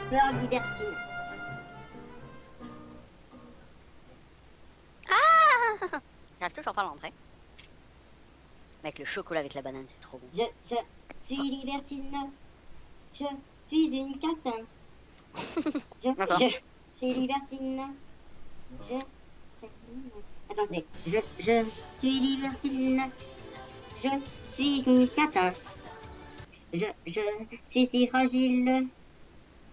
Fleur libertine. Ah, j'arrive toujours pas à l'entrée. Avec le chocolat avec la banane, c'est trop bon. Je suis libertine. Je suis une catin. D'accord. Je suis libertine. Je... Attends, c'est... Je suis libertine. Je suis une catin. Je suis si fragile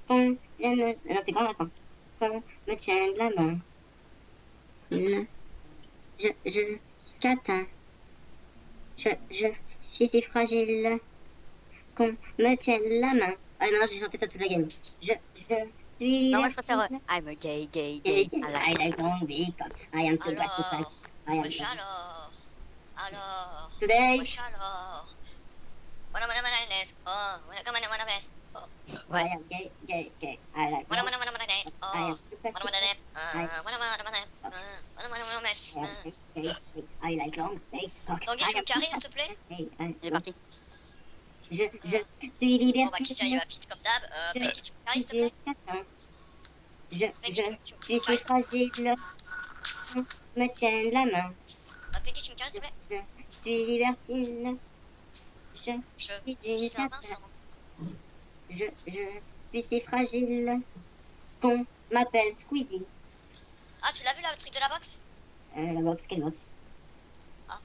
qu'on vienne... Non, c'est quand, attends. Qu'on me tienne la main. Je... Catin. Je suis si fragile qu'on me tienne la main. Ah non, j'ai chanté ça toute la game. Je suis Non, moi je préfère libertine. I'm a gay, gay, Gay, gay. gay, I I like long week. I am super super. Alors, I am wesh alors, Today. wesh alors. Voilà, madame Alainès. Oh, voilà, comme madame Alainès. Oh, I am gay, gay, gay. I like voilà, long. madame Alainès. I Oh, am super voilà, super. madame. I Voilà, madame Alainès. Voilà, madame Alainès. I am gay, gay, gay. I like long week. Donc, I je am carré, super- s'il te plaît. Hey, Il est parti. Je suis Bon, bah, Kitcha, il libertine. va pitch comme d'hab. Je Fais Kitcha carré, s'il te suis plaît. catin. Je suis si fragile qu'on me tienne la main. Fais Kitcha carré, s'il te plaît. Je suis libertine. Je Je suis une suis un catin. Vincent. Je suis si fragile qu'on m'appelle Squeezie. Ah, tu l'as vu là, le truc de la boxe? La box, quelle box? Pas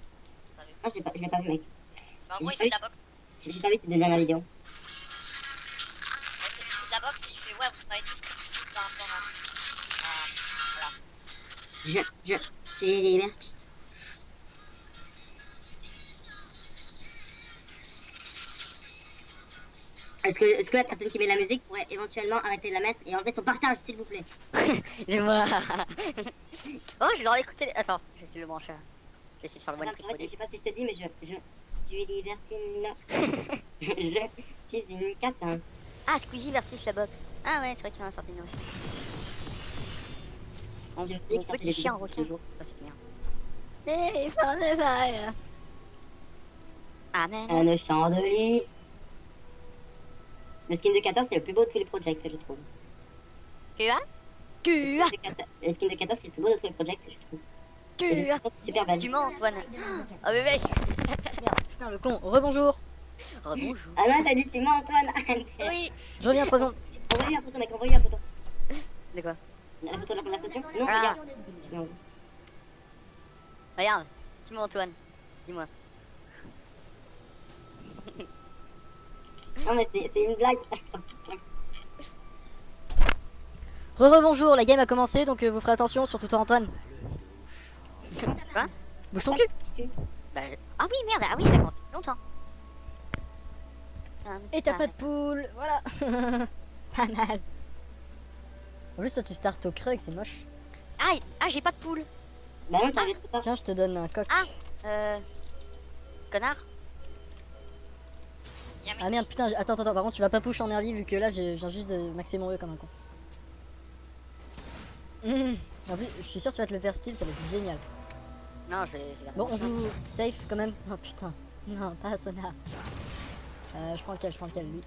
vu. Ah, je l'ai pas vu, mec. Mais en gros, il fait de la boxe. J'ai pas vu ces deux dernières vidéos. Il fait de la boxe et il fait, ouais, vous savez tout ce qui par rapport à. Voilà. Je suis libertine. Est-ce que la personne qui met la musique pourrait éventuellement arrêter de la mettre et enlever son partage, s'il vous plaît? Et moi. Oh, j'ai le droit d'écouter. Attends, je vais essayer de le brancher. Je vais essayer de faire le one Madame, trick en fait, je pony. sais pas si je te dis, mais je suis libertine. Je suis une catin. Ah, Squeezie versus la box. Ah ouais, c'est vrai qu'il y en a sorti une autre. Mon J'ai oublié mon que ça petit faisait chien des requin. jours. Oh, c'est bien. Hey, for the fire. Amen. Un chandelier. Le skin de Kata, c'est le plus beau de tous les projects, je trouve. QA QA Le skin de Kata, c'est le plus beau de tous les projects, je trouve. Et QA c'est super belle. Tu mens, Antoine. Oh, bébé. Putain, le con. Rebonjour. Rebonjour. Ah non, t'as dit tu mens, Antoine. Oui. Je reviens 3 secondes. Envoie-lui la photo, mec, envoie-lui la photo. De quoi? La photo de la conversation? Non, Ah. regarde. Non. Regarde. Dis-moi, Antoine. Dis-moi. Non, mais c'est une blague. Rebonjour, la game a commencé donc vous ferez attention, surtout toi Antoine. Quoi? Bouge ton cul. Bah, ah oui, merde. Ah oui, elle a commencé depuis longtemps. Et t'as pas de poule, voilà. Pas mal. En plus toi tu startes au creux et que c'est moche. Ah, j'ai pas de poule. Bah non, t'arrêtes pas. Tiens, je te donne un coq. Connard. Ah merde, putain, attends, par contre tu vas pas push en early vu que là je viens juste de maxer mon E comme un con. En plus, je suis sûr que tu vas te le faire style, ça va être génial. Non, je vais Bon, on joue safe quand même. Oh putain, non, pas Sona. Je prends lequel, lui.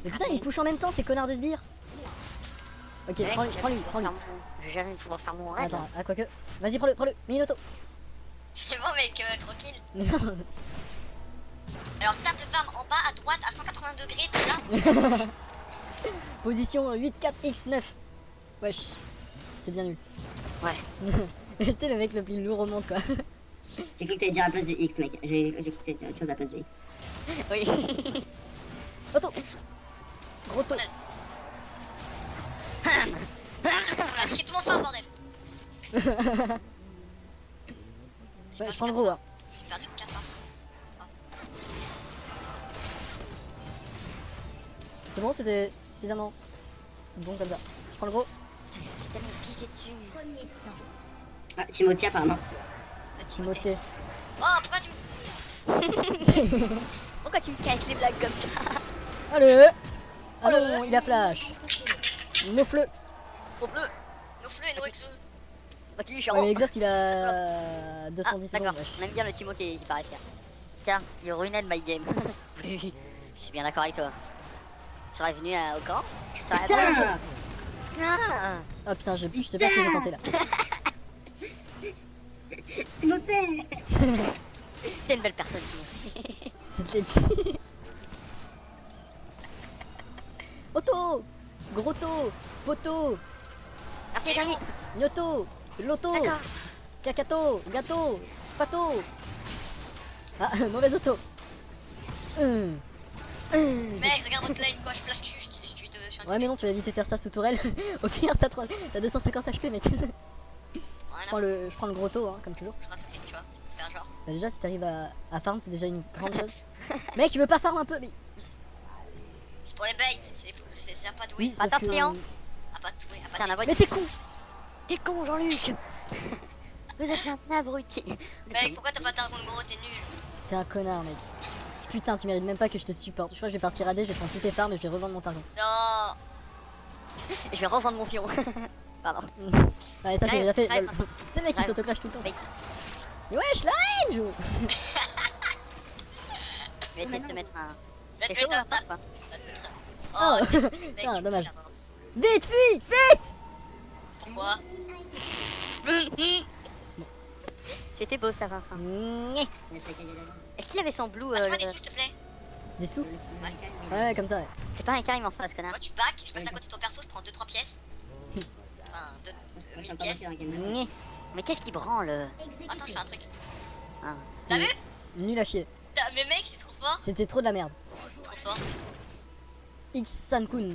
Mais putain, il push en même temps, ces connards de sbires. Ok, Mec, prends-lui. Je vais jamais pouvoir faire mon raid. Attends, ah, quoique. Vas-y, prends-le, Minato. C'est bon, mec, tranquille. Non. Alors, tape le farm en bas à droite à 180 degrés, tout là. Position 8-4-X9. Wesh, c'était bien nul. Ouais. Tu sais, le mec le plus lourd au monde, quoi. J'ai cru que t'allais dire à la place du X, mec. J'ai cru que t'allais dire autre chose à la place du X. Oui. Auto. Gros taux. On a niqué tout mon farm, bordel. Ouais, je prends le gros, hein. J'ai perdu 4 farms. C'est bon, c'était suffisamment bon comme ça. Je prends le gros. Putain, j'ai tellement pissé dessus. Ah, Timothy, apparemment. Timothée. Oh, Pourquoi tu me casses les blagues comme ça? Allez. Ah non, il a flash. Nofle. Au bleu. Nos fleux et nos exos. Bah, tu lui Ouais, mais Exhaust il a 210 secondes. D'accord, Wesh. on aime bien le Timo qui paraît fier. Car il ruinait my game. Je suis bien d'accord avec toi. Tu serais venu au camp? Ça aurait Putain. Ah. Oh putain, je sais pas ce que j'ai tenté là. C'est monté. T'es une belle personne, Simon. C'était pire. Auto, Grotto, Poto, Merci, Jérémy. Gnoto, Loto, D'accord. Cacato, Gâteau, Pato. Ah, mauvaise auto. Mec, regarde votre lane, quoi, je place cul, je tue de... Ouais mais non, tu vas éviter de faire ça sous tourelle. Au pire, t'as 250 HP mec. Je prends le Grotto, hein, comme toujours. Je rate le tu vois, c'est un genre. Bah déjà, si t'arrives à farm, c'est déjà une grande chose. Mec, tu veux pas farm un peu mais... C'est pour les baits, c'est à pas doué. Oui, sauf que... Attention. À pas doué, à Tiens, pas un doué. Mais t'es con. T'es con, Jean-Luc. Vous êtes un abruti. Mec, pourquoi t'as pas ta contre gros, t'es nul. T'es un connard mec. Putain, tu mérites même pas que je te supporte. Je crois que je vais partir AD, je vais prendre toutes tes farms et je vais revendre mon argent. Non. Je vais revendre mon fion. Pardon. Ouais, ça c'est Arrive, déjà fait. arrive. C'est le mec qui Arrive. s'autoclash tout le temps. Oui. Mais wesh, la range. Je vais essayer de te mettre un. Va T'es te chaud, mettre hein, un ça, quoi? Oh. mec, Ah, dommage. d'abord. Vite, fuis, vite. Pourquoi? C'était beau, ça, Vincent. Nyeh. Est-ce qu'il avait son blue Passe-moi des sous, s'il te plaît. Des sous. Ouais. Ouais, comme ça. Ouais. C'est pas un carré en face, connard. Moi, tu back, je passe à côté de ton perso, je prends 2-3 pièces. Enfin, 1000 pièces. Nyeh. Mais qu'est-ce qui branle? Attends, je fais un truc. Ah. T'as vu? Nul à chier. Mais mec, c'est trop fort. C'était trop de la merde. Trop fort. X-San-kun.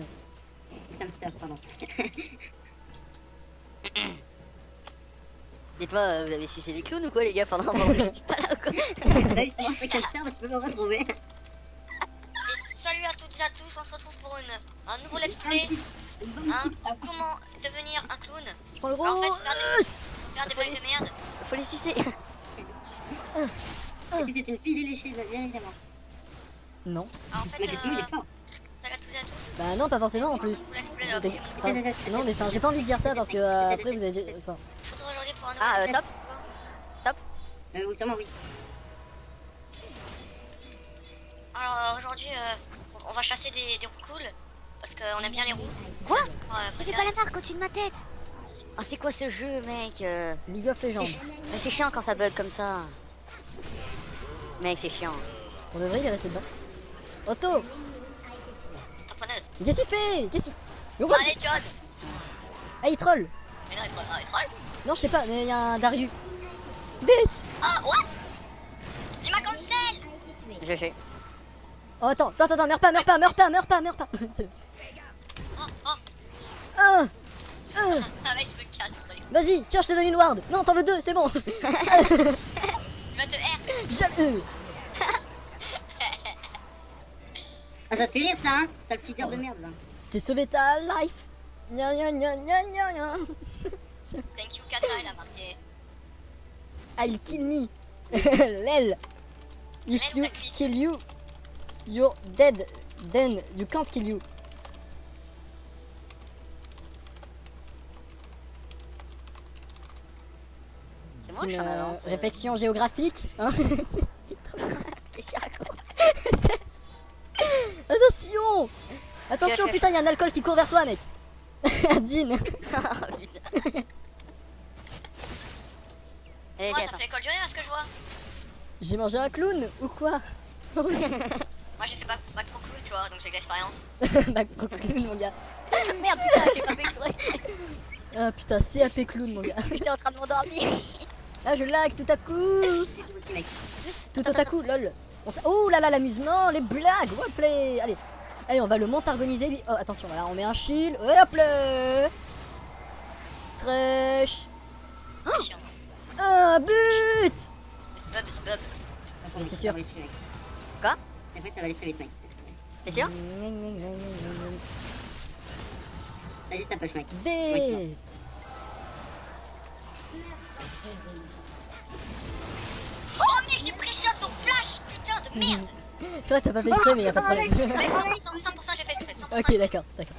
Samster, pardon. Dites-moi, vous avez sucé des clowns ou quoi, les gars, pendant un moment? J'étais pas là ou quoi? Là, justement, c'est Samster, mais tu peux me retrouver. Et salut à toutes et à tous, on se retrouve pour un nouveau let's play. Hein, de comment devenir un clown. Je prends le Alors, en gros. fait, faire des blagues de merde. Faut les sucer. Si c'est une fille léchée, bien évidemment. Non. Alors, en fait, Mais effectivement, il est fort. salut à toutes et à tous. Bah non, pas forcément en plus. Nouveau let's play de Mais- Pokémon. enfin, non mais enfin, j'ai pas envie de dire ça parce que après vous avez dit. Enfin, On se retrouve aujourd'hui pour un nouveau Ah, let's top. Oui, sûrement, oui. Alors aujourd'hui, on va chasser des roues cool. Parce qu'on aime bien les roues. Quoi? Ouais, Fais pas la marque au-dessus de ma tête. Ah, c'est quoi ce jeu, mec? League of Legends. Mais c'est chiant quand ça bug comme ça. Mec, c'est chiant. Pour de vrai, il est resté dedans. Otto. tamponneuse. Mais qu'est-ce qu'il fait? Qu'est-ce qu'il. Mais Bon, what? allez, John. Ah, il troll. Mais non, il troll. Non, je sais pas, mais il y a un Darius. Vite. Ah, what? Il m'a cancel. GG. Oh, attends, meurs pas. C'est- Oh, oh. Ah, Ah, mec, je me casse. vas-y, tiens, je te donne une ward. Non, t'en veux deux, c'est bon. Il va te R. Jamais. Ah, ça te fait rire, ça, hein? Sale flitter de merde, là. T'es sauvé ta life. Gna gna gna gna gna gna. Thank you, Kata, il a marqué. I'll kill me. Lel. If Lel ou you la cuisse? kill you, you're dead. Then you can't kill you. C'est moi, C'est je suis en avance. réflexion géographique. Hein. Attention. Attention, Chef. putain, il y a un alcool qui court vers toi, mec. Un jean. Ah, putain. Allez, Moi, viens, t'as fait l'école du rire, à ce que je vois. J'ai mangé un clown ou quoi? Moi, j'ai fait bac pro clown, tu vois, donc j'ai de l'expérience. Bac pro clown, mon gars. Merde, putain, j'ai pas fait exprès. Ah putain, CAP clown, mon gars. J'étais en train de m'endormir. Ah, je lag tout à coup. C'est tout aussi, mec. Tout à coup, lol. Oh là là, l'amusement, les blagues, play. Allez, allez, on va le montargoniser. Lui. Oh, attention, voilà, on met un shield. Hop là. Trèche. C'est chiant. Un but. Mais c'est bub, c'est bub. Attends, c'est ça sûr. va aller très vite. Quoi? Après, ça va aller très vite, mec. T'es sûr? T'as juste un push, mec. Bête. Oh, mec, j'ai pris shot son flash. Putain de merde. Toi, t'as pas fait exprès, mais y a pas de problème. Mec, 100% j'ai fait exprès. 100% Ok, d'accord, d'accord.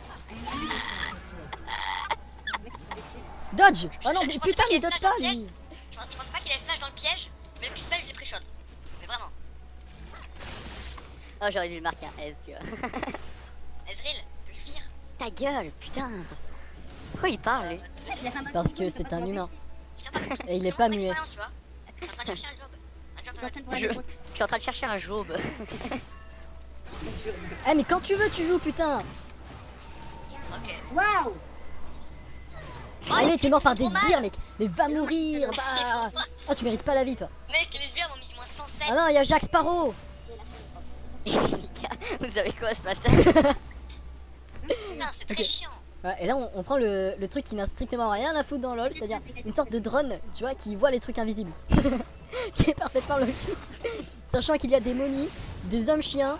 Dodge. Oh non, Je mais pensais putain, pas qu'il il y ait dodge flash pas, dans le lui. Je pensais pas qu'il avait flash dans le piège, mais le Q-spell, je l'ai pris shot. Mais vraiment. Oh, j'aurais dû le marquer un S, tu vois. Ezreal. ta gueule, putain. Pourquoi il parle lui? Parce que c'est un humain. Il vient pas de- Et il est J'ai pas vraiment muet. d'expérience, tu vois. Je suis en train de chercher un job. Un job Je suis dans en la train de voir Je, les grosses. je suis en train de chercher un job. Eh mais quand tu veux tu joues putain. Ok. Waouh! Allez t'es mort par des trop mal. sbires mec. Mais va mourir bah. Oh tu mérites pas la vie toi. Mec, les sbires m'ont mis du moins 107. Ah non il y a Jack Sparrow. Les gars, vous avez quoi ce matin? Putain, c'est très Ok. chiant. Ouais, et là on prend le truc qui n'a strictement rien à foutre dans LoL, c'est-à-dire une sorte de drone, tu vois, qui voit les trucs invisibles. C'est parfaitement logique. Sachant qu'il y a des momies, des hommes chiens,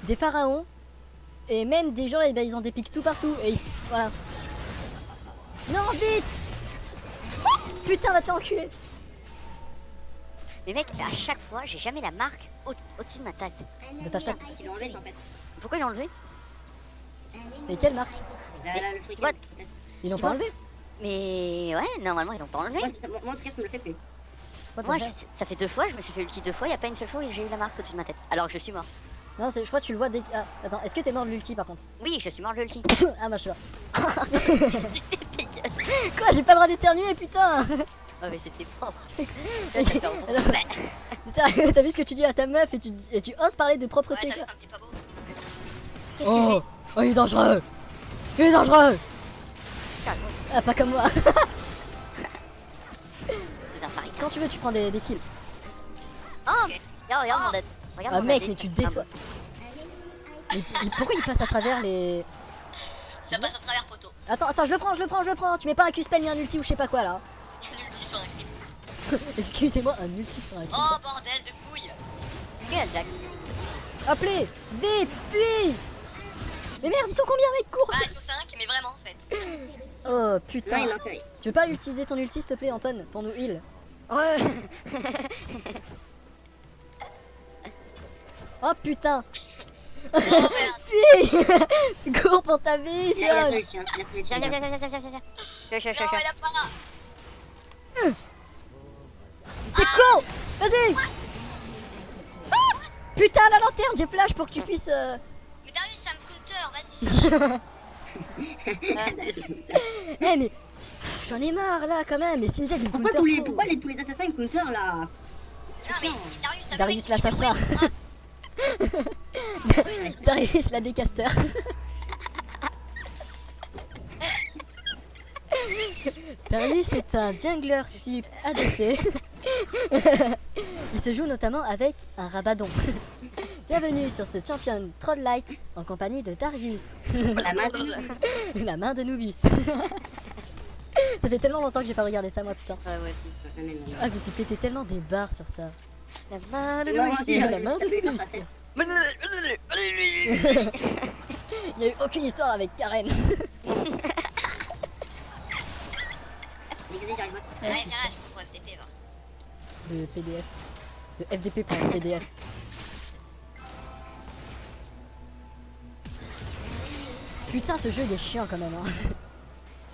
des pharaons, et même des gens, et ben, ils ont des pics tout partout. Et voilà. Non, vite! Putain, va te faire enculer! Mais mec, à chaque fois, j'ai jamais la marque au-dessus de ma tête. De ta tête. Ils l'ont enlevé en fait. Pourquoi ils l'ont enlevé? Et quelle marque? Là, le tu shuriken, vois- peut-être. Ils l'ont Tu pas vois enlevé? Mais ouais, normalement ils l'ont pas enlevé. Moi, en tout cas, ça me le fait plus. What the Moi, hell? ça fait 2 fois, je me suis fait ulti 2 fois, y a pas une seule fois où j'ai eu la marque au-dessus de ma tête. Alors que je suis mort. Non, je crois que tu le vois dès que... Ah, attends, est-ce que t'es mort de l'ulti par contre? Oui, je suis mort de l'ulti. Ah bah je sais pas. Ta gueule. Quoi, j'ai pas le droit d'éternuer, putain! Oh mais c'était propre. Sérieux, t'as vu ce que tu dis à ta meuf et tu oses parler de Ouais, propreté t'as quoi. vu comme t'es pas beau. Oh, oh, il est dangereux! Il est dangereux! Ah, pas comme moi. Sous un farine. Quand tu veux, tu prends des kills. Oh, Ok. regarde mon dette. Regarde Ah, mon mec, dette. mais tu te déçois. Mais pourquoi il passe à travers les. Ça passe à travers poteau. Attends, je le prends. Tu mets pas un Q-spell ni un ulti ou je sais pas quoi là. Il y a un ulti sur un clip. Excusez-moi, un ulti sur un kill. Oh bordel de couilles. Regarde, Jack. Appelez! Vite! Fuis! Mais merde, ils sont combien, mec? Cours! Ah, ils sont 5, mais vraiment en fait. Oh Non, putain. il manque. Tu veux pas utiliser ton ulti, s'il te plaît, Antoine, pour nous heal? Ouais. Oh putain! Oh merde. Fuis! Cours pour ta vie, Il a Sion! le chien. Il a le Viens, chien. viens, viens, viens, viens, viens, viens. Viens, Non, il a pas. T'es con! Vas-y! Ah, putain, la lanterne, j'ai flash pour que tu puisses. Mais t'as vu, ça me counter, vas-y. Eh mais pff, j'en ai marre là quand même. Mais Sinjek il me Pourquoi counter trop. tous les assassins ils counter là? Non, mais Darius, t'as vu, Darius mec, il fait l'assassin. ouais. Darius la décaster. Darius est un jungler sup ADC. Il se joue notamment avec un Rabadon. Bienvenue sur ce champion Troll Light en compagnie de Darius, La main de la main de Nubus. Ça fait tellement longtemps que j'ai pas regardé ça moi putain. Ouais, ouais, si. Ah je me suis pété tellement des barres sur ça. La main de Non, Louis. c'est la main de Nubus. Il y a eu aucune histoire avec Karen. Déguisé, j'arrive pas. Ouais, viens là, je trouve pour FTP, va. De PDF. De FDP pour un PDF. Putain ce jeu il est chiant quand même hein.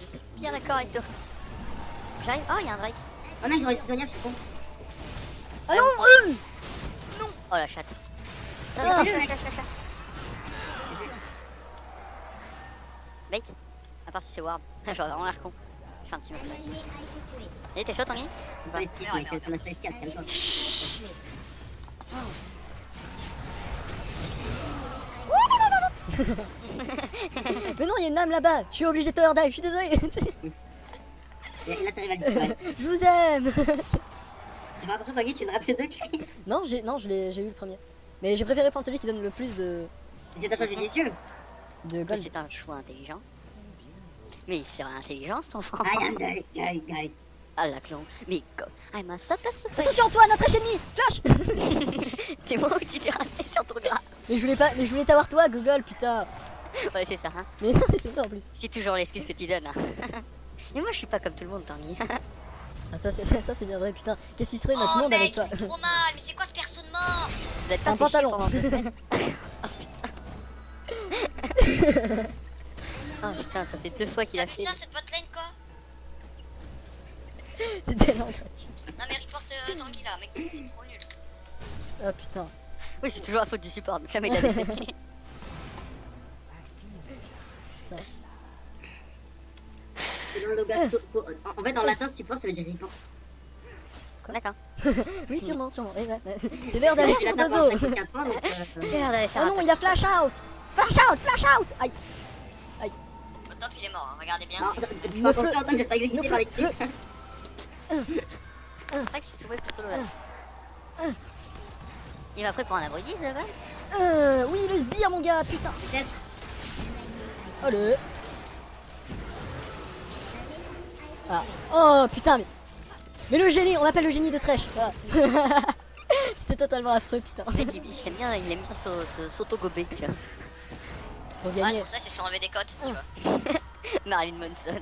Je suis bien d'accord avec toi. J'arrive. Oh, il y a un Drake. Oh mec, j'aurais dû Sonia, je suis con. Ah non Oh la chatte. Ah. Bait. À part si c'est Ward. J'aurais vraiment l'air con. Je fais un petit peu. Et t'es chaud, Tanguy? C'est pas les 6, mec, t'en as 4, calme-toi. Mais non il y a une âme là-bas. Je suis obligé de tower dive, je suis désolé. Et là, t'arrives à le disparaître. Je vous aime. Tu fais attention, Tanguy, tu ne rates ces 2 cris. Non j'ai eu le premier. Mais j'ai préféré prendre celui qui donne le plus de C'est un choix judicieux. Mais gold. c'est un choix intelligent. Mais il serait intelligent cet enfant. I am the guy. Ah la clon. Mais I'm a super. Attention Antoine, notre ennemi. Flash. C'est moi où tu t'es raté sur ton gras. Mais je voulais t'avoir toi Google putain. Ouais, c'est ça, hein. Mais non mais c'est vrai en plus. C'est toujours l'excuse que tu donnes, hein. Mais moi je suis pas comme tout le monde, Tanguy. Ah ça c'est bien vrai putain. Qu'est-ce qui serait notre Oh monde avec mec, toi? il fait trop mal, mais c'est quoi ce perso de mort? Vous êtes C'est pas un fait chier pantalon. pendant 2 semaines. Oh putain, ça fait 2 fois qu'il T'as a vu fait. ça, cette botlane quoi? C'est tellement gratuit. Non mais report Tanguy là, mec, il est trop nul. Oh putain. Oui, c'est toujours la faute du support, jamais de la défaite. En fait, en latin, support, ça veut dire report. D'accord. Oui, sûrement, sûrement. Ouais. C'est l'heure d'aller Il a faire tapé en dodo. 54 ans, donc. C'est l'heure d'aller faire Oh un non, peu. il a flash out. Flash out, flash out. Aïe. Au top, il est mort, hein, regardez bien. Non, tu fais Ne attention, feu- attends, que je vais pas exécuter par l'équipe. C'est vrai que je suis joué plutôt là. Il m'a pris pour un abruti, je pense. Oui, le sbire, mon gars, putain. Peut-être. Allez. Ah. Oh putain, mais le génie, on l'appelle le génie de Trèche. Voilà. C'était totalement affreux, putain. Le mec, il aime bien s'auto-gober, tu vois. Pour Ouais, gagner. c'est pour ça, c'est sur enlever des côtes, tu vois. Marilyn Manson.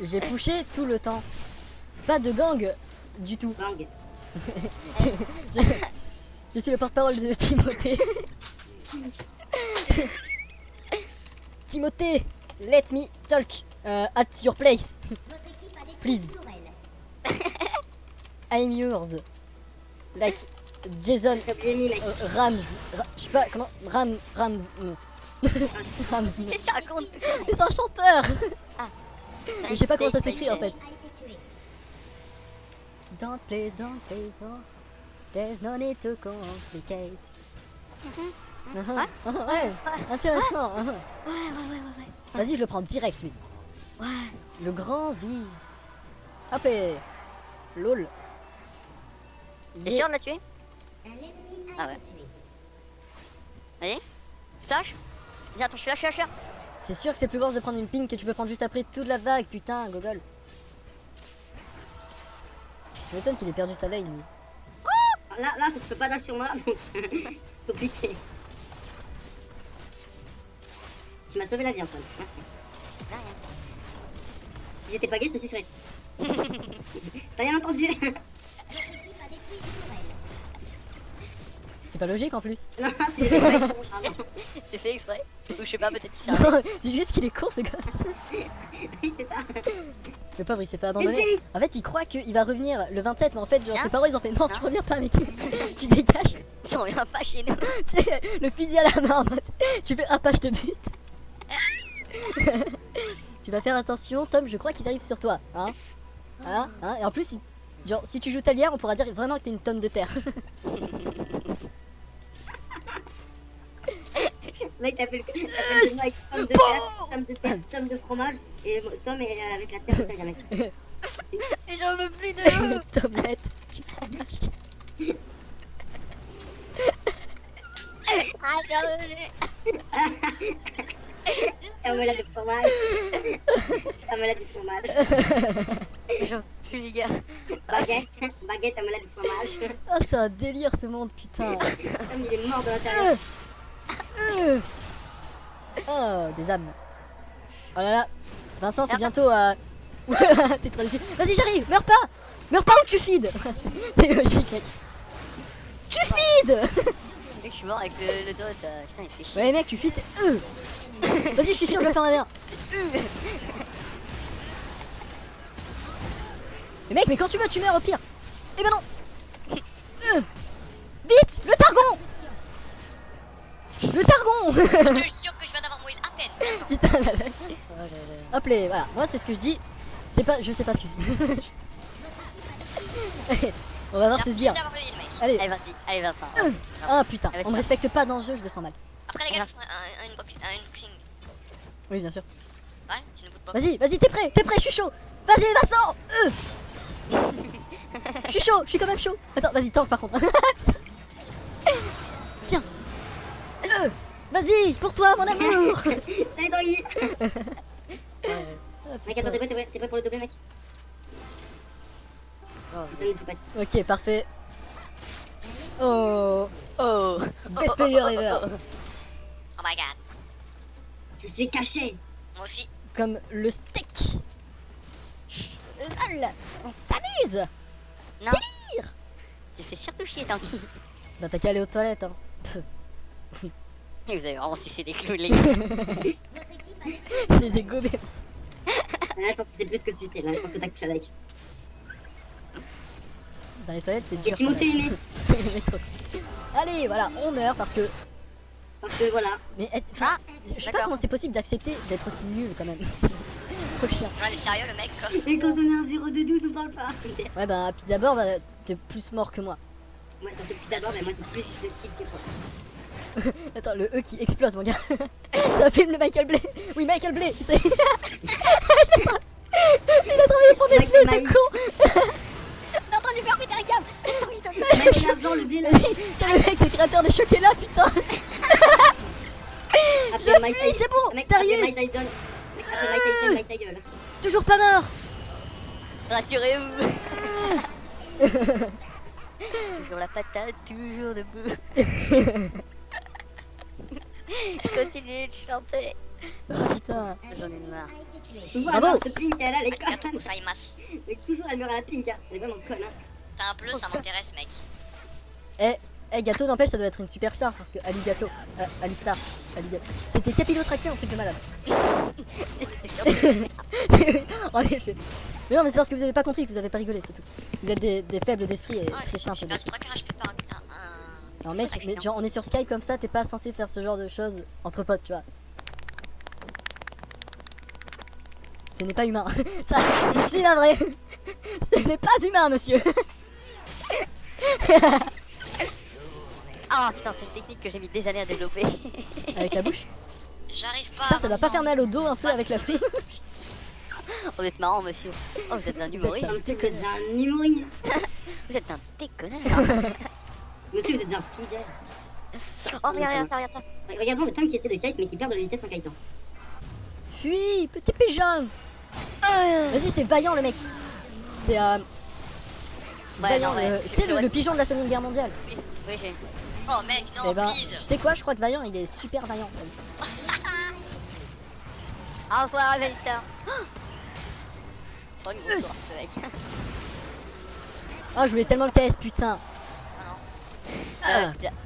J'ai pushé tout le temps. Pas de gang du tout. Bang. Je suis le porte-parole de Timothée. Timothée, let me talk at your place. Please. I'm yours. Like Jason J'ai oublié mis, mec. Rams. Je sais pas comment. Rams. Rams. Qu'est-ce que tu racontes? C'est un chanteur. Ah. Mais je sais pas comment ça s'écrit en fait. Don't please, don't. There's no need to complicate. Ouais, intéressant. Ouais. Vas-y, je le prends direct lui. Ouais. Le grand sbire. Hop et lol. T'es sûr de la tuer? Ah ouais. Allez. Flash. Viens, attends, je suis là. C'est sûr que c'est plus worth de prendre une ping que tu peux prendre juste après toute la vague, putain, gogol. Tu m'étonnes qu'il ait perdu sa lane lui. Là, tu peux pas dash sur moi, donc. Compliqué. Tu m'as sauvé la vie, Antoine. Merci. Si j'étais pas gay, je te sucerais. T'as bien entendu? C'est pas logique en plus. Non, c'est les gens qui sont charmants. C'est fait exprès. Ou je sais pas, peut-être qu'il s'est Non, c'est juste qu'il est court ce gosse. Oui, c'est ça. Le pauvre il s'est pas abandonné. Eddie En fait il croit qu'il va revenir le 27 mais en fait genre Hein ses parents ils ont fait non tu Hein reviens pas mec. Tu dégages. Tu reviens pas chez nous. Tu sais, le fusil à la main en mode tu fais un pas je te bute. Tu vas faire attention Tom, je crois qu'ils arrivent sur toi. Hein, voilà, hein. Et en plus genre si tu joues Talière on pourra dire vraiment que t'es une tonne de terre. Mec, t'appelles moi avec pomme de terre, pomme de fromage, et Tom est avec la terre de taille, mec. Et j'en veux plus de vous. Tomate, tu fromage. Ah, j'en veux plus. Omelette de fromage. Omelette de fromage. J'en veux plus, les gars. Baguette, omelette de fromage. Oh c'est un délire ce monde putain. Tom, il est mort de l'intérieur. Oh des âmes. Oh là là. Vincent c'est bientôt T'es trop déçu. Vas-y j'arrive, meurs pas ou tu feed. C'est logique mec. Tu feed. Mec, je suis mort avec le dot. Putain, il fait chier. Ouais mec tu feed. Vas-y je suis sûr je vais faire un verre. Mais quand tu veux tu meurs au pire. Eh ben non. Vite le targon. Le targon. Je suis sûr que je viens d'avoir mouillé à peine. Maintenant. Putain la luck. Hop les voilà, moi c'est ce que je dis. C'est pas, je sais pas ce que je dis. On va voir J'ai ces sbires. d'avoir payé le mec. Allez. Allez, vas-y. Allez, Vincent. Ah putain, Allez, on me respecte pas dans ce jeu, je le sens mal. Après, les gars, je ferai un unboxing. Oui bien sûr. Ouais, tu ne goûtes pas. Vas-y, t'es prêt, je suis chaud. Vas-y Vincent. Je suis chaud, je suis quand même chaud. Attends, vas-y tank par contre. Tiens. Vas-y, pour toi mon amour. Salut, Doggy. Ah, Mec, putain. attends, t'es prêt pour le doublé, mec? Oh, Je ne suis pas. Ok, parfait. Oh, oh. best player ever. Oh my god. Je suis caché. Moi aussi. Comme le steak. Lol, on s'amuse. Non. Délire. Tu fais surtout chier, Tanky. Bah t'as qu'à aller aux toilettes hein. Pff, Vous avez vraiment sucé des clous, les gars. je les ai gobés. Là, je pense que c'est plus que suicide. Là, je pense que t'as couché avec. Dans les toilettes c'est Et dur. Timothée est né. C'est le métro. Allez voilà, on meurt parce que... Parce que voilà. Mais enfin, je sais pas d'accord. comment c'est possible d'accepter d'être aussi nul quand même. trop chiant. Genre, il est sérieux le mec quoi. Et quand on est en 0 de 12, on parle pas. Ouais, bah, puis d'abord, bah, t'es plus mort que moi. Moi, ça fait plus d'abord, mais moi, c'est plus de kills que toi. Attends, le E qui explose, mon gars. Ça filme le Michael Blay. Oui, Michael Blay. Il a travaillé pour Nestlé, ce Mike. con. T'es en train de lui faire péter un câble. Mec, l'argent, le blé, là. Tiens, le mec, c'est créateur de Chocolat, putain. Après Mike fuis, c'est bon, Mec, Darius. après Mike Tyson. Mec, après Mike Tyson, Mike ta gueule. Toujours pas mort. Rassurez-vous. Toujours la patate, toujours debout. Je continue de chanter. Oh, putain. J'en ai marre. Voilà, Bravo. ce Pink, elle, elle est Arigato conne. gozaimasu. Mais toujours, elle meurt à la Pink, hein. Elle est vraiment conne, hein. T'as un bleu, ça m'intéresse mec. Gâteau n'empêche, ça doit être une superstar parce que Aligato, Alistar, Aligato. C'était capillotracté, un truc de malade. En effet. Mais non, mais c'est parce que vous avez pas compris que vous avez pas rigolé, c'est tout. Vous êtes des faibles d'esprit et très simples J'ai d'esprit. 3 quarts HP par Non, mec, mais genre, on est sur Skype comme ça, t'es pas censé faire ce genre de choses entre potes, tu vois. Ce n'est pas humain. Ça, je suis la vraie. Ce n'est pas humain, monsieur. Ah putain, c'est une technique que j'ai mis des années à développer. Avec la bouche. J'arrive pas. Putain, ça doit pas Vincent. faire mal au dos un peu avec la bouche. Vous êtes marrant, monsieur. Oh, vous êtes un humoriste. Monsieur, vous êtes un humoriste. Vous êtes un déconneur. Monsieur, vous êtes un fidèle. Oh, regarde ça, regarde ça. Regardons le Tom qui essaie de kite, mais qui perd de la vitesse en kitant. Fuis, petit pigeon. Vas-y, c'est Vaillant le mec. C'est Vaillant, non, ouais. tu sais le pigeon de la Seconde Guerre mondiale. Oui, oui, j'ai. Oh mec, non, Eh ben, please. tu sais quoi, je crois que Vaillant il est super vaillant. Au revoir, Valista. C'est pas une grosse soirée, ce mec. Oh, je voulais tellement le KS, putain.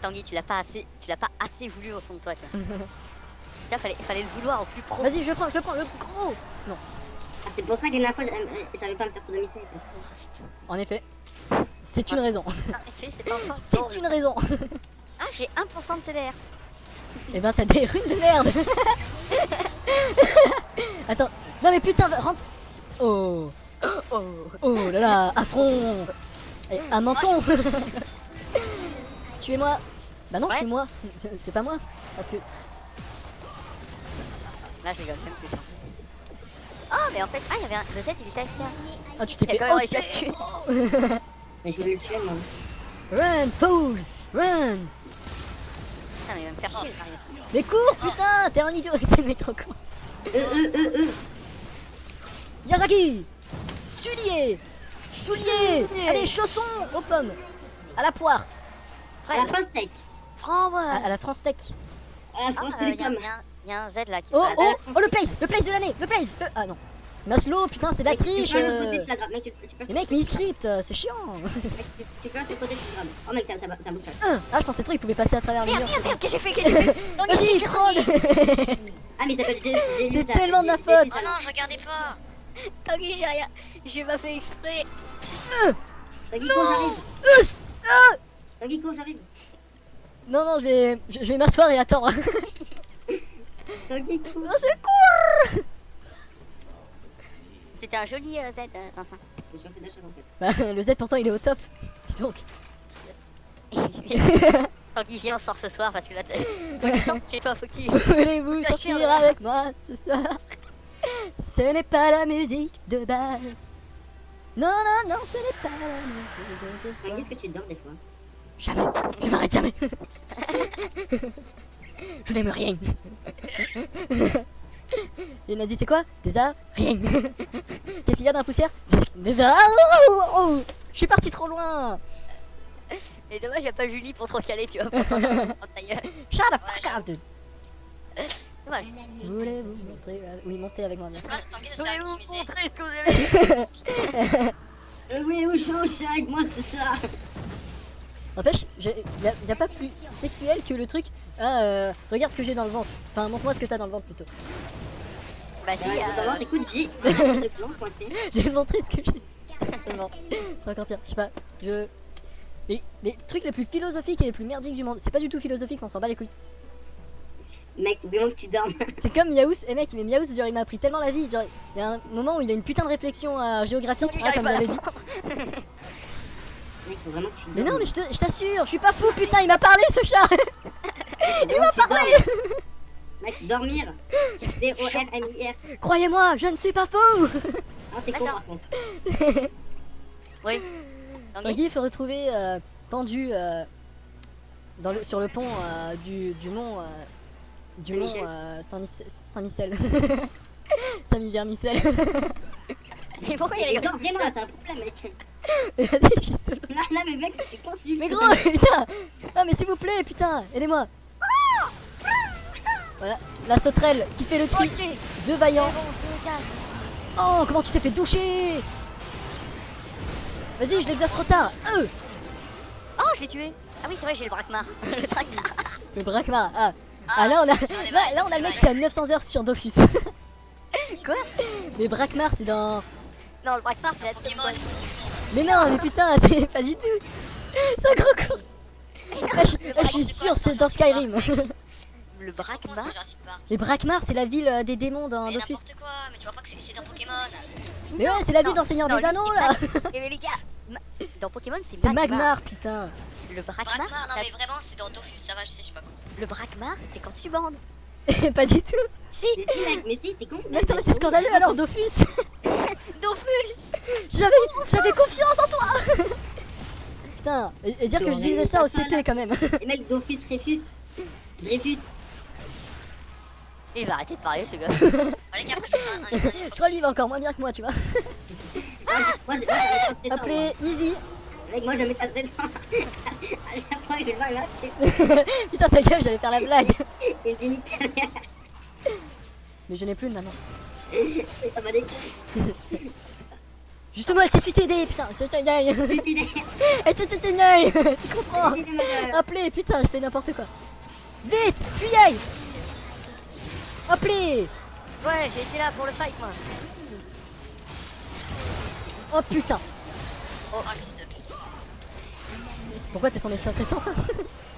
Tanguy, tu l'as pas assez voulu au fond de toi, tu vois. Putain, fallait le vouloir au plus pro. Vas-y, je le prends, le gros. Non, Ah, c'est pour ça que la dernière fois, j'avais pas à me faire sur domicile. en effet, c'est une raison. En effet, c'est pas encore. C'est une raison. Ah, j'ai 1% de CDR. Eh ben, t'as des runes de merde. Attends, non mais putain, rentre. Oh, oh là là, affront. Eh, un menton. Tuez-moi. Bah non, Ouais. suis moi. C'est pas moi. Parce que. Là, je rigole même plus. Oh, mais en fait, il y avait le Z, il était avec toi. Ah, tu t'es Il a fait. quand même réussi à le tuer. Mais je voulais le tuer, moi. Run, fools, run. Putain, mais il va me faire chier, sérieux. Mais cours, putain, t'es un idiot. C'est le mec trop con. Yazaki, soulier, allez, chaussons aux pommes, à la poire, À la fin steak. Framboise. à la France Tech. À la Ah, France il Télécom. y a un Z là qui Oh, passe. oh, le place de l'année, ah non. Maslow, putain, c'est de la Mec, triche. Tu peux aller sur le côté, tu la grabes. Mec, tu peux Les mecs, mais ils script, c'est chiant. tu peux aller sur le côté, tu la grabes. Oh mec, t'as un bouffage. Ah, je pensais trop, il pouvait passer à travers les murs. Merde, qu'est-ce que j'ai fait Vas-y, troll. Ah, mais il s'appelle j'ai lu C'est ça, tellement de ma j'ai lu faute. ça. Oh non, je regardais pas. Tanguy, j'ai rien. J'ai pas fait exprès. Tanguy, cours, j'arrive. Tanguy, cours, j'arrive. Non, non, je vais m'asseoir et attendre. Tanguy, cours. Oh, c'est cool. C'était un joli Z, Vincent. Je suis d'achat en fait. Bah, le Z pourtant il est au top. Dis donc. Tanguy, viens, on sort ce soir parce que là, faut que tu sortes chez toi, faut que tu. Voulez-vous Ça sortir tire, avec moi ce soir? Ce n'est pas la musique de base. Non, non, non, ce n'est pas la musique de ce soir. Tanguy, est-ce que tu dors des fois? Jamais, je m'arrête jamais. Je n'aime rien. Il a dit c'est quoi? Des A, rien. Qu'est-ce qu'il y a dans la poussière? Des A. Oh, je suis parti trop loin. Et dommage, y'a pas Julie pour trop caler, tu vois. Pour ta gueule. Shut the fuck up, dude. Dommage. Voulez-vous montrer? Oui, montez avec moi, bien sûr. Tanguy ne s'est optimisé. montrer ce qu'on avait. Oui, où change avec moi ce soir? N'empêche, y a pas plus sexuel que le truc. Ah, regarde ce que j'ai dans le ventre. Enfin, montre-moi ce que t'as dans le ventre plutôt. Bah, si, D'abord, écoute, j'ai un de plan coincé. Je vais te montrer ce que j'ai dans le ventre. C'est encore pire. Je sais pas. Les trucs les plus philosophiques et les plus merdiques du monde. C'est pas du tout philosophique, mais on s'en bat les couilles. Mec, faut vraiment que tu dormes. C'est comme Miaous. Et mec, mais Miaous, genre, il m'a appris tellement la vie. Genre, il y a un moment où il a une putain de réflexion géographique, Lui, hein, comme j'arrive j'avais dit. Mec, faut vraiment que tu dormes. Mais non, mais je t'assure, je suis pas fou, putain, il m'a parlé ce chat. Il m'a parlé. Mec, dormir. D-O-R-M-I-R. Croyez-moi, je ne suis pas fou. Ah, c'est con D'accord. par contre. Oui. Tanguy. Tanguy est retrouvé pendu sur le pont du mont Saint-Michel. Saint-Michel. Mais pourquoi il Et rigole dors vraiment là, t'as un problème, mec. Vas-y, je suis seul. Là, mais mec, c'est conçu. Mais gros, putain. Ah mais s'il vous plaît, putain, aidez-moi. Voilà, la sauterelle qui fait le cri de vaillant. Oh, comment tu t'es fait doucher? Vas-y, je l'exerce trop tard. Oh, je l'ai tué. Ah oui, c'est vrai, j'ai le braquemar. Le tracteur. Le braquemar. Ah, là on a là on a le mec qui a 900 heures sur Dofus. Quoi? Mais braquemar c'est dans. Non, le braquemar, c'est la Pokémon, Pokémon. Mais non, mais putain, c'est pas du tout. C'est un gros con. Je suis sûr, c'est dans Skyrim. Le Pokémon, braquemar. c'est Jurassic Park. Les braquemar, c'est la ville des démons dans Mais Dofus. n'importe quoi, mais tu vois pas que c'est un Pokémon. Mais ouais, c'est la ville Non, dans Seigneur non, des lui, Anneaux c'est là. Eh mais les gars, dans Pokémon, c'est C'est Magmar. Magmar, putain. Le braquemar, Braquemar, non c'est mais vraiment, c'est dans Dofus, ça va, je sais, je suis pas con. le braquemar, c'est quand tu bandes. Pas du tout. Si, Mais si, mec, mais si, t'es con. Mais attends, mais c'est scandaleux alors, Dofus. Dofus. J'avais confiance en toi. Putain, et dire que je disais ça au CP quand même. Et mec, Dofus, Dreyfus. Il va arrêter de parler, ce gars. Allez, gars, après, je fais un Je crois lui il va encore moins bien que moi, tu vois. Moi, j'ai pas de temps. Appelez Easy. Mec, moi, jamais ça de temps. À chaque fois que je vais voir là, Putain, ta gueule, j'allais faire la blague. c'est une nickel. Mais je n'ai plus de maman. Et ça m'a dégoûté. Justement, elle s'est su t'aider, putain. Je t'aille. Suicidé. Elle te t'aille. Tu comprends? Suicidé, ma gueule. Appelez, putain, je fais n'importe quoi. Vite, fuyez. Appelez. Ouais, j'ai été là pour le fight, moi. Oh putain. Oh, un fils de pute. Pourquoi t'es son médecin traitant toi?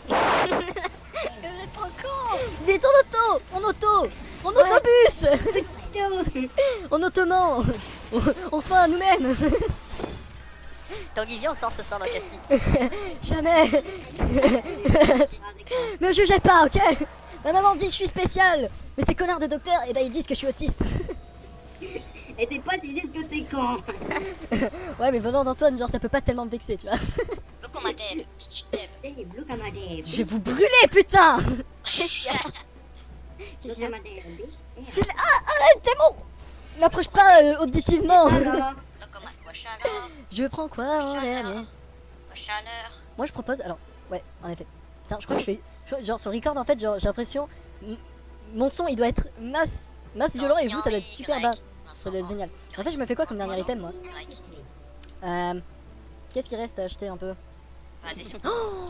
Vous êtes trop con. Vite en auto. En autobus. En autement. On se voit à nous-mêmes. Tanguy, viens, on sort ce soir dans Cassie. Jamais. Me jugez pas, ok? Ma maman dit que je suis spécial. Mais ces connards de docteurs, eh ben ils disent que je suis autiste. Et tes potes, ils disent que t'es con. Ouais, mais venant d'Antoine, genre ça peut pas tellement me vexer, tu vois. Donc on m'appelle, bitch dev. Hey, Blue Kamadé. Je vais vous brûler, putain. Blue Kamadé, bitch. C'est... Arrête, démon. M'approche pas auditivement. Alors, Donc on m'a quoi chaleur, Je prends quoi en dernier? quoi chaleur. Moi je propose, alors, ouais, en effet. Putain, je crois que genre sur record en fait, genre j'ai l'impression, mon son il doit être masse violent et vous ça doit être super bas. Ça doit être génial. En fait, je me fais quoi comme dernier item moi? Qu'est-ce qu'il reste à acheter un peu? Bah, des sons.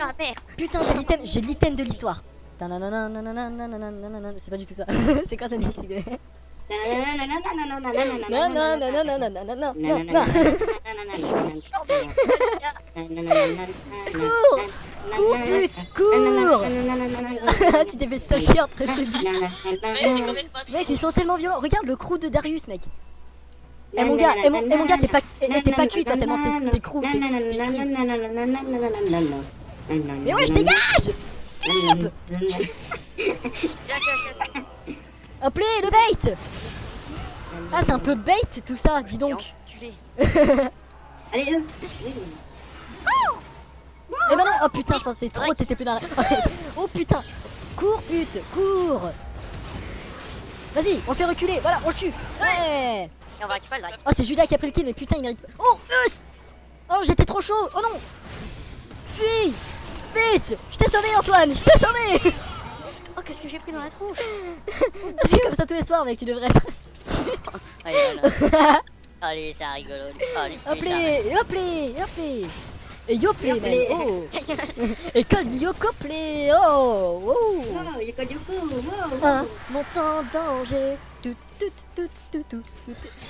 Ah merde. Putain, j'ai l'item de l'histoire. Tananananananananananana. C'est pas du tout ça. C'est quoi ça dit? Cours, pute, cours. Tu t'es fait stalker entre tes bus. Mec, ils sont tellement violents. Regarde le crew de Darius, mec. Eh mon gars, t'es pas cuit toi tellement t'es crew, t'es cuit. Mais ouais, je dégage. Philippe. Appelez le bait. Ah, c'est un peu bait tout ça, dis donc. Enculé. Allez, eux. Eh ben non, oh putain, je pensais trop, t'étais plus dans la... Oh putain. Cours, pute, cours. Vas-y, on le fait reculer, voilà, on le tue. Ouais. Et on va récupérer le drac. Oh, c'est Judas qui a pris le kill, mais putain, il mérite. Oh, oh, j'étais trop chaud. Oh non. Fuis. Vite. Je t'ai sauvé, Antoine, je t'ai sauvé. Oh, qu'est-ce que j'ai pris dans la tronche. C'est comme ça tous les soirs, mec, tu devrais être... Allez, voilà. Allez, c'est un rigolo. Allez, Appelez. Et yoplay, man. Oh. Et comme yocoplay. Oh. Wow. Oh, Yoko Yoko, wow. Un monde sans danger. Tout.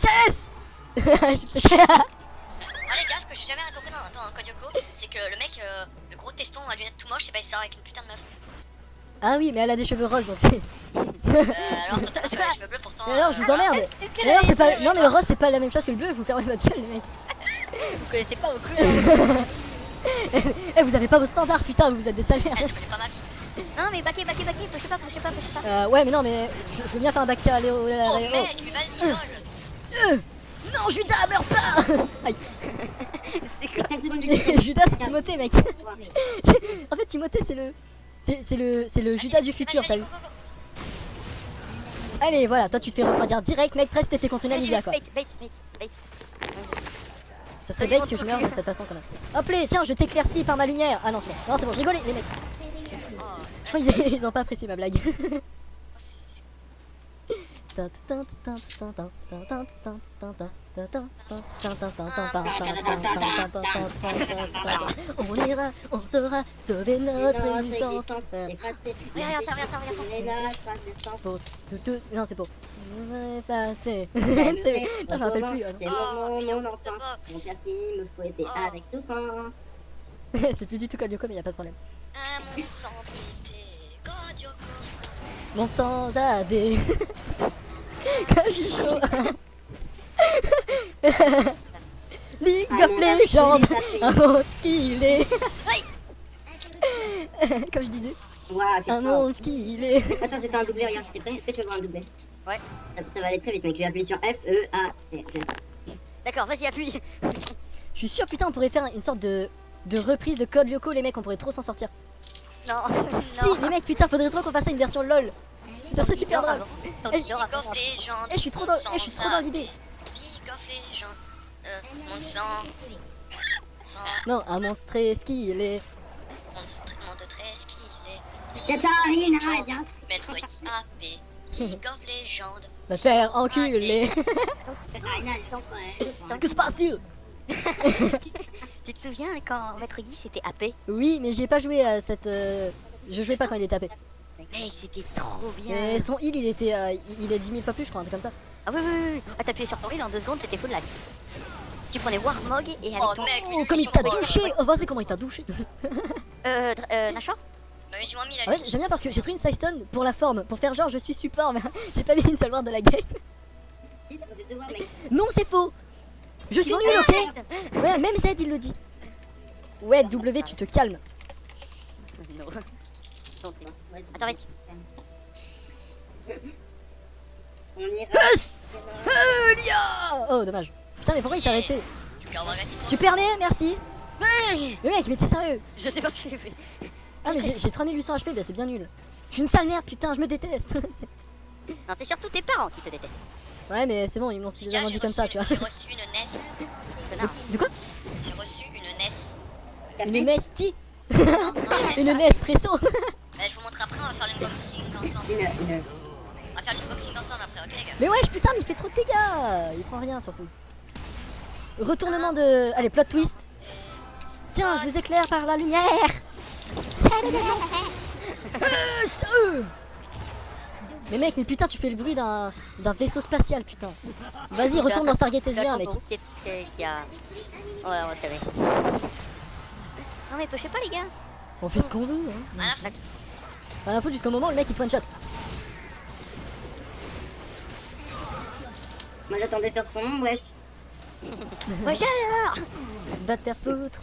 Casse. Oh les gars, ce que j'ai jamais compris dans Code Yoko, c'est que le mec, le gros teston à lunettes tout moche, et bah il sort avec une putain de meuf. Ah oui, mais elle a des cheveux roses donc c'est. Alors, toi, t'as les cheveux bleus pourtant. Mais alors, je vous emmerde. Mais alors, c'est pas. Non, mais le rose, c'est pas la même chose que le bleu. Vous fermez votre gueule, les mecs. Vous connaissez pas vos couleurs. Eh, vous avez pas vos standards, putain, vous êtes des sales Je merdes. connais pas ma vie. Non, mais baquez, poussez pas. Ouais, mais non, mais je veux bien faire un bac à Léo. Oh mec, mais vas-y, lol. Non, Judas, meurs pas. Aïe. C'est quoi 5 secondes de Judas, c'est Timothée, mec. En fait, Timothée, c'est le. C'est le Judas du futur, t'as vu. Allez, voilà, toi tu te fais refroidir direct, mec, presque t'étais contre une Anivia quoi. Bait. Ça serait bête que je meure de cette façon quand même. Hop les, tiens, je t'éclaircis par ma lumière. Ah non, c'est bon. Non, c'est bon, je rigolais, les mecs. Je crois qu'ils ont pas apprécié ma blague. On ira, on saura sauver notre existence. Regarde ça. Pour tout. Non, c'est pour. Effacer. C'est. Non, je me rappelle plus. C'est mon enfance. Mon père qui me fouettait avec souffrance. C'est plus du tout comme Yoko, mais y a pas de problème. Un monde sans pitié. God, Yoko. Monde sans AD. Kajiko. League of Legends. Un monde skillé. Comme je disais. Waouh, t'es Un fort. monde skillé. Attends, j'ai fait un doublé, regarde, t'es prêt? Est-ce que tu veux voir un doublé? Ouais. Ça va aller très vite, mec. Je vais appuyer sur F, E, A, Z. D'accord, vas-y, appuie. Je suis sûr, putain, on pourrait faire une sorte de reprise de Code Lyoko, les mecs, on pourrait trop s'en sortir. Non. Si, les mecs, putain, faudrait trop qu'on fasse une version LOL. Ça serait super drôle. Eh, League of Legends. je suis trop dans l'idée. League of Legends. Monde sans. Non, un monstre skillé. Monde très skillé. Katarina, regarde. Maître IAP. League of Legends. Va faire enculer. Katarina, Que se passe-t-il? Tu te souviens quand Maître Guy c'était AP? Oui, mais j'ai pas joué à cette. Je jouais pas quand il est tapé. Mec, c'était trop bien. Et son heal, il était. Il est 10 000 fois plus, je crois, un truc comme ça. Ah oui. Ah, t'appuyais sur ton heal en 2 secondes, t'étais full lag. Tu prenais Warmog et avec Oh ton. mec, Oh, comme il t'a douché! Oh, vas-y, comment il t'a douché? Nashor? Mais tu m'as mis En la fait, j'aime bien parce que j'ai pris une Sidestone pour la forme, pour faire genre je suis support, mais j'ai pas mis une seule barre de la game. Non, c'est faux! Je suis nul, ok? Ouais, même Z il le dit. Ouais, W, tu te calmes. Non. Attends, mec. On ira. Oh, dommage. Putain, mais pourquoi il s'est arrêté? Tu perds Wargati. Tu perds les, merci. Le mec, mais t'es sérieux? Je sais pas ce que j'ai fait. Ah, mais j'ai 3800 HP, bah c'est bien nul. Je suis une sale merde, putain, je me déteste. Non, c'est surtout tes parents qui te détestent. Ouais, mais c'est bon, ils me l'ont suffisamment dit comme ça, tu vois. J'ai reçu une NES. Connard. De quoi? J'ai reçu une NES. Une Nesty? Non, non, Une Nespresso? je vous montre après, on va faire l'unboxing ensemble. On va faire l'unboxing ensemble après, ok les gars? Mais wesh, putain, mais il fait trop de dégâts. Il prend rien, surtout. Retournement de... Allez, plot twist. Tiens, je vous éclaire par la lumière. Salut les mecs. Mais mec, mais putain, tu fais le bruit d'un vaisseau spatial, putain. Vas-y, retourne dans Stargate S1, mec. Qui a... Ouais, on va se calmer. Non mais pochez pas les gars. On fait ce qu'on veut, hein. Voilà, flac. Pas la faute jusqu'au moment où le mec il te one shot. Moi j'attendais sur son nom, wesh. Wesh alors. Va te faire foutre.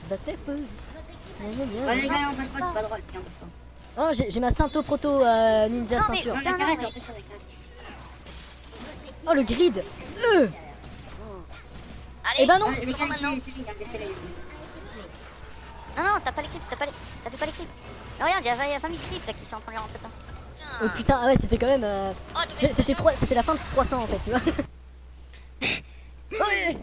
Va te faire foutre. Ouais, les gars, on passe pas, c'est pas drôle. Tiens, Oh, j'ai ma Sainto Proto Ninja Non, mais- ceinture. non, Non, arrête, mais- on passe avec. Oh, le grid. Allez, Eh ben non. Les gars, maintenant. laissez-les, laissez-les, laissez-les. Non, t'as pas les clips, t'as fait pas les clips. Non, regarde, il y a 20 000 clips là qui sont en train de les rentrer dedans. Oh putain, ah ouais, c'était quand même. Oh, double C'était la fin de 300 en fait, tu vois. Ouais.